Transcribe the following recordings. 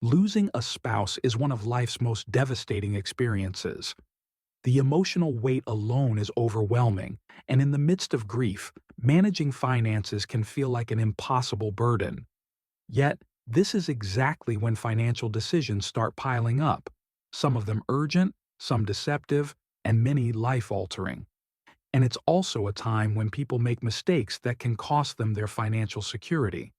Losing a spouse is one of life's most devastating experiences. The emotional weight alone is overwhelming, and in the midst of grief, managing finances can feel like an impossible burden. Yet, this is exactly when financial decisions start piling up, some of them urgent, some deceptive, and many life-altering. And it's also a time when people make mistakes that can cost them their financial security.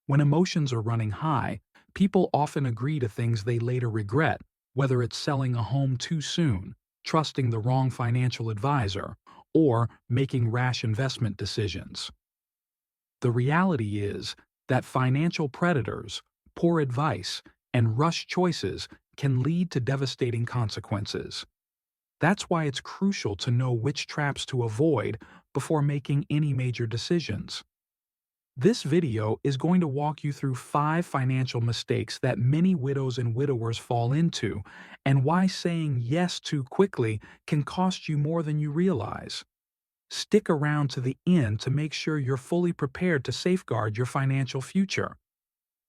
When emotions are running high, people often agree to things they later regret, whether it's selling a home too soon, trusting the wrong financial advisor, or making rash investment decisions. The reality is that financial predators, poor advice, and rush choices can lead to devastating consequences. That's why it's crucial to know which traps to avoid before making any major decisions. This video is going to walk you through 5 financial mistakes that many widows and widowers fall into, and why saying yes too quickly can cost you more than you realize. Stick around to the end to make sure you're fully prepared to safeguard your financial future.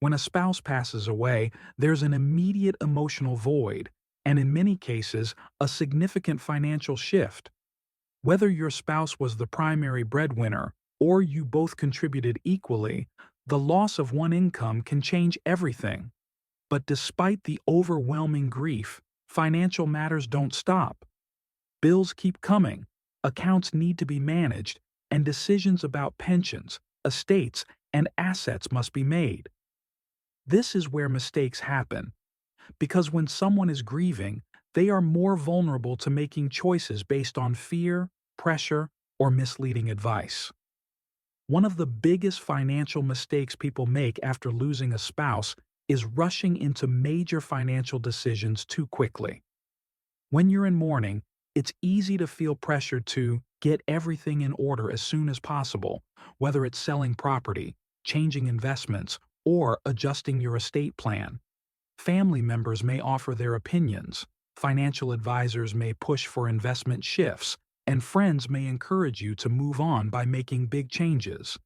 When a spouse passes away, there's an immediate emotional void, and in many cases, a significant financial shift. Whether your spouse was the primary breadwinner or you both contributed equally, the loss of one income can change everything. But despite the overwhelming grief, financial matters don't stop. Bills keep coming, accounts need to be managed, and decisions about pensions, estates, and assets must be made. This is where mistakes happen, because when someone is grieving, they are more vulnerable to making choices based on fear, pressure, or misleading advice. One of the biggest financial mistakes people make after losing a spouse is rushing into major financial decisions too quickly. When you're in mourning, it's easy to feel pressured to get everything in order as soon as possible, whether it's selling property, changing investments, or adjusting your estate plan. Family members may offer their opinions, financial advisors may push for investment shifts, and friends may encourage you to move on by making big changes.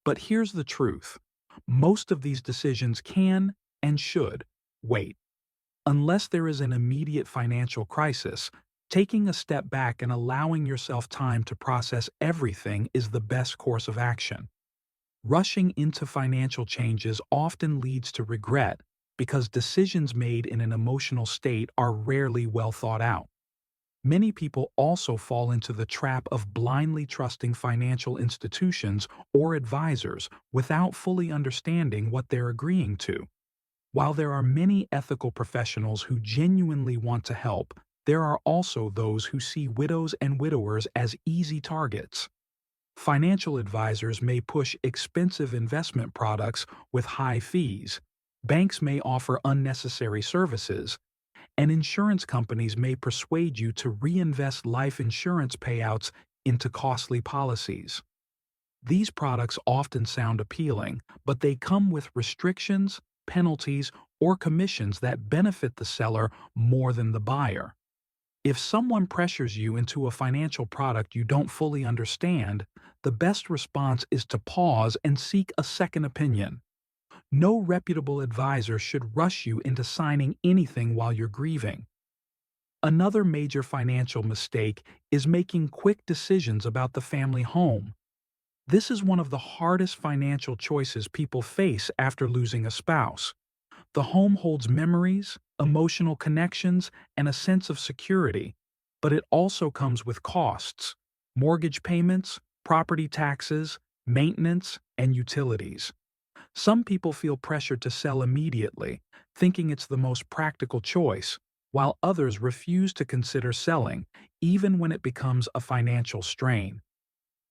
But here's the truth. Most of these decisions can and should wait. Unless there is an immediate financial crisis, taking a step back and allowing yourself time to process everything is the best course of action. Rushing into financial changes often leads to regret because decisions made in an emotional state are rarely well thought out. Many people also fall into the trap of blindly trusting financial institutions or advisors without fully understanding what they're agreeing to. While there are many ethical professionals who genuinely want to help, there are also those who see widows and widowers as easy targets. Financial advisors may push expensive investment products with high fees, banks may offer unnecessary services, and insurance companies may persuade you to reinvest life insurance payouts into costly policies. These products often sound appealing, but they come with restrictions, penalties, or commissions that benefit the seller more than the buyer. If someone pressures you into a financial product you don't fully understand, the best response is to pause and seek a second opinion. No reputable advisor should rush you into signing anything while you're grieving. Another major financial mistake is making quick decisions about the family home. This is one of the hardest financial choices people face after losing a spouse. The home holds memories, emotional connections, and a sense of security, but it also comes with costs: mortgage payments, property taxes, maintenance, and utilities. Some people feel pressured to sell immediately, thinking it's the most practical choice, while others refuse to consider selling, even when it becomes a financial strain.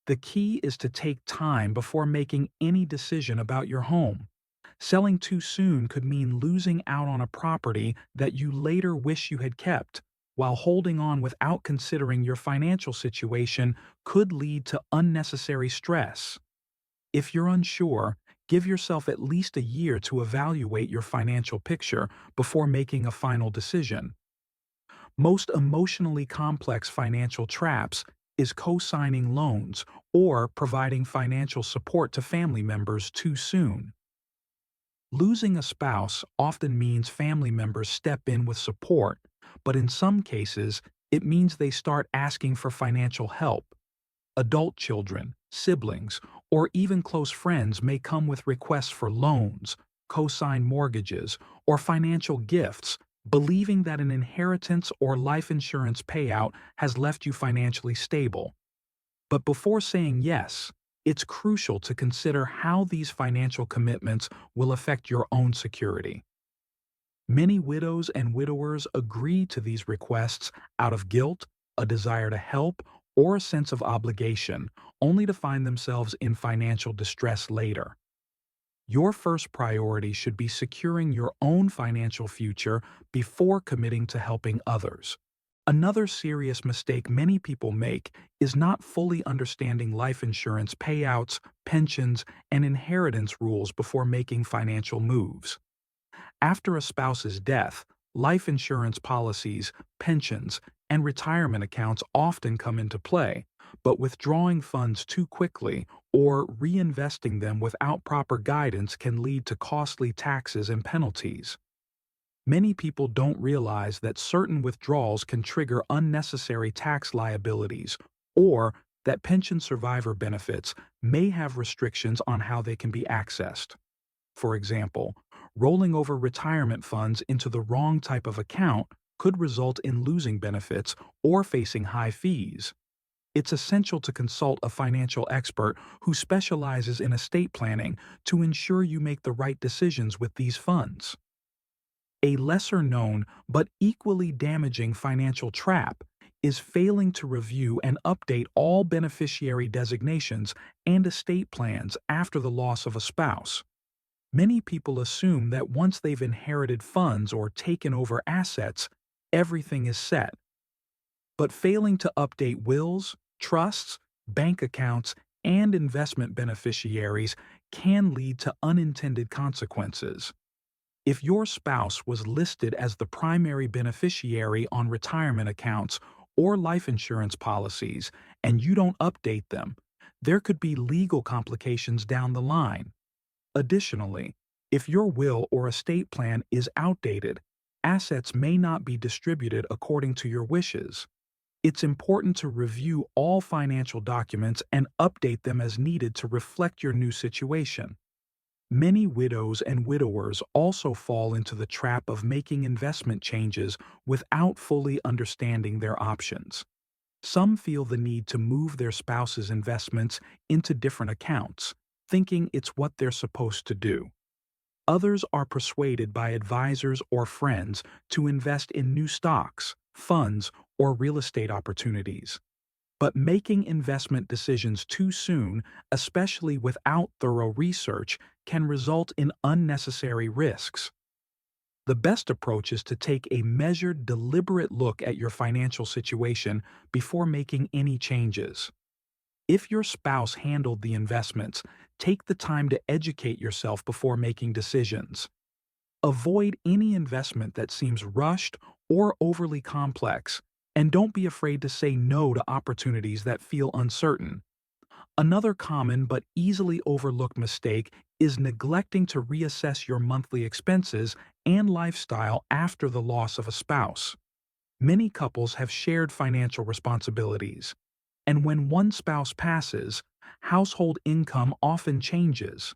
The key is to take time before making any decision about your home. Selling too soon could mean losing out on a property that you later wish you had kept, while holding on without considering your financial situation could lead to unnecessary stress. If you're unsure, give yourself at least a year to evaluate your financial picture before making a final decision. Most emotionally complex financial traps is co-signing loans or providing financial support to family members too soon. Losing a spouse often means family members step in with support, but in some cases, it means they start asking for financial help. Adult children, siblings, or even close friends may come with requests for loans, co-signed mortgages, or financial gifts, believing that an inheritance or life insurance payout has left you financially stable. But before saying yes, it's crucial to consider how these financial commitments will affect your own security. Many widows and widowers agree to these requests out of guilt, a desire to help, or a sense of obligation, only to find themselves in financial distress later. Your first priority should be securing your own financial future before committing to helping others. Another serious mistake many people make is not fully understanding life insurance payouts, pensions, and inheritance rules before making financial moves. After a spouse's death, life insurance policies, pensions, and retirement accounts often come into play, but withdrawing funds too quickly or reinvesting them without proper guidance can lead to costly taxes and penalties. Many people don't realize that certain withdrawals can trigger unnecessary tax liabilities, or that pension survivor benefits may have restrictions on how they can be accessed. For example, rolling over retirement funds into the wrong type of account could result in losing benefits or facing high fees. It's essential to consult a financial expert who specializes in estate planning to ensure you make the right decisions with these funds. A lesser-known but equally damaging financial trap is failing to review and update all beneficiary designations and estate plans after the loss of a spouse. Many people assume that once they've inherited funds or taken over assets, everything is set. But failing to update wills, trusts, bank accounts, and investment beneficiaries can lead to unintended consequences. If your spouse was listed as the primary beneficiary on retirement accounts or life insurance policies and you don't update them, there could be legal complications down the line. Additionally, if your will or estate plan is outdated, assets may not be distributed according to your wishes. It's important to review all financial documents and update them as needed to reflect your new situation. Many widows and widowers also fall into the trap of making investment changes without fully understanding their options. Some feel the need to move their spouse's investments into different accounts, thinking it's what they're supposed to do. Others are persuaded by advisors or friends to invest in new stocks, funds, or real estate opportunities. But making investment decisions too soon, especially without thorough research, can result in unnecessary risks. The best approach is to take a measured, deliberate look at your financial situation before making any changes. If your spouse handled the investments, take the time to educate yourself before making decisions. Avoid any investment that seems rushed or overly complex, and don't be afraid to say no to opportunities that feel uncertain. Another common but easily overlooked mistake is neglecting to reassess your monthly expenses and lifestyle after the loss of a spouse. Many couples have shared financial responsibilities, and when one spouse passes, household income often changes.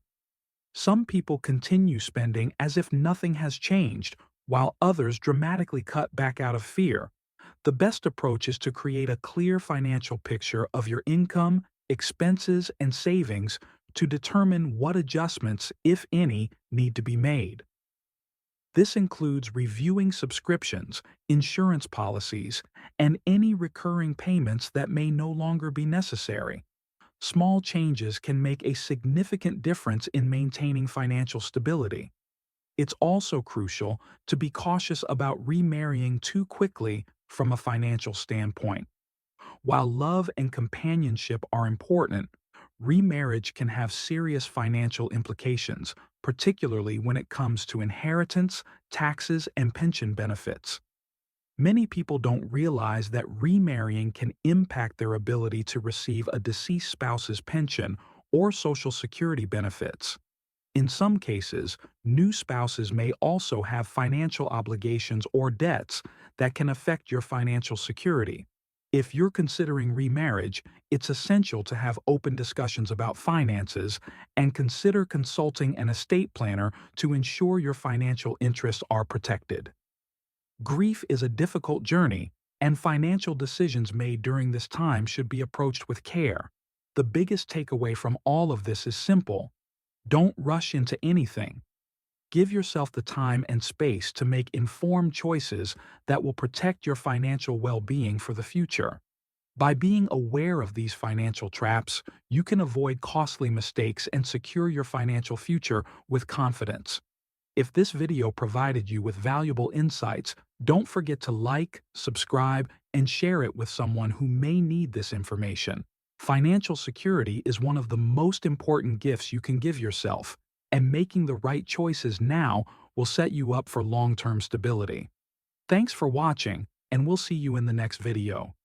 Some people continue spending as if nothing has changed, while others dramatically cut back out of fear. The best approach is to create a clear financial picture of your income, expenses, and savings to determine what adjustments, if any, need to be made. This includes reviewing subscriptions, insurance policies, and any recurring payments that may no longer be necessary. Small changes can make a significant difference in maintaining financial stability. It's also crucial to be cautious about remarrying too quickly from a financial standpoint. While love and companionship are important, remarriage can have serious financial implications, particularly when it comes to inheritance, taxes, and pension benefits. Many people don't realize that remarrying can impact their ability to receive a deceased spouse's pension or Social Security benefits. In some cases, new spouses may also have financial obligations or debts that can affect your financial security. If you're considering remarriage, it's essential to have open discussions about finances and consider consulting an estate planner to ensure your financial interests are protected. Grief is a difficult journey, and financial decisions made during this time should be approached with care. The biggest takeaway from all of this is simple: don't rush into anything. Give yourself the time and space to make informed choices that will protect your financial well-being for the future. By being aware of these financial traps, you can avoid costly mistakes and secure your financial future with confidence. If this video provided you with valuable insights, don't forget to like, subscribe, and share it with someone who may need this information. Financial security is one of the most important gifts you can give yourself, and making the right choices now will set you up for long-term stability. Thanks for watching, and we'll see you in the next video.